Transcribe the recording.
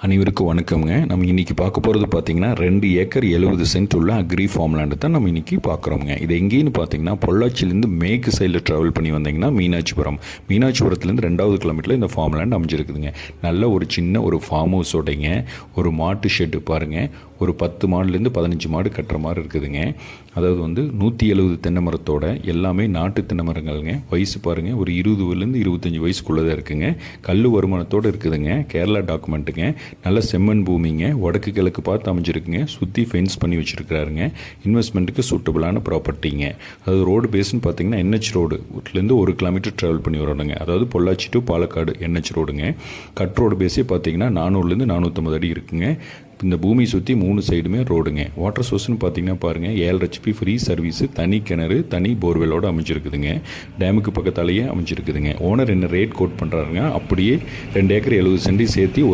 அனைவருக்கும் வணக்கம்ங்க. நம்ம இன்றைக்கி பார்க்க போகிறது பார்த்திங்கன்னா 2 ஏக்கர் 70 சென்ட் உள்ள அக்ரி ஃபார்ம் லேண்டு தான் நம்ம இன்றைக்கி பார்க்குறோங்க. இது எங்கேன்னு பார்த்தீங்கன்னா பொள்ளாச்சிலேருந்து மேற்கு சைடில் ட்ராவல் பண்ணி வந்தீங்கன்னா மீனாட்சிபுரத்துலேருந்து 2வது கிலோமீட்டரில் இந்த ஃபார்ம் லேண்ட் அமைஞ்சிருக்குதுங்க. நல்ல ஒரு சின்ன ஒரு ஃபார்ம் ஹவுஸோடைங்க ஒரு மாட்டு ஷெட்டு பாருங்கள், ஒரு 10 மாடுலேருந்து 15 மாடு கட்டுற மாதிரி இருக்குதுங்க. அதாவது 170 தென்னை மரத்தோட எல்லாமே நாட்டு தென்னை மரங்கள்ங்க. வயசு பாருங்கள் ஒரு 20லேருந்து 25 வயசுக்குள்ளே தான் இருக்குதுங்க. கல் வருமானத்தோடு இருக்குதுங்க. கேரளா டாக்குமெண்ட்டுங்க. நல்ல செம்மண் பூமிங்க. வடக்கு கிழக்கு பார்த்து அமைஞ்சிருக்குங்க. சுற்றி ஃபென்ஸ் பண்ணி வச்சுருக்கிறாருங்க. இன்வெஸ்ட்மெண்ட்டுக்கு சூட்டபுளான ப்ராப்பர்ட்டிங்க. அதாவது ரோடு பேஸ்ன்னு பார்த்தீங்கன்னா NH ரோடுலேருந்து 1 கிலோமீட்டர் ட்ராவல் பண்ணி வரணுங்க. அதாவது பொள்ளாச்சி டு பாலக்காடு NH ரோடுங்க. கட் ரோடு பேஸே பார்த்தீங்கன்னா 400லேருந்து 450 அடி இருக்குங்க. இந்த பூமி சுற்றி 3 சைடுமே ரோடுங்க. வாட்டர் சோர்ஸ்னு பார்த்தீங்கன்னா பாருங்கள் 7 HP ஃப்ரீ சர்வீஸு, தனி கிணறு, தனி போர்வெல்லோடு அமைஞ்சிருக்குதுங்க. டேமுக்கு பக்கத்தாலேயே அமைஞ்சிருக்குதுங்க. ஓனர் என்ன ரேட் கோட் பண்ணுறாருங்க, அப்படியே 2 ஏக்கர் 70 சென்ட் சேர்த்து 1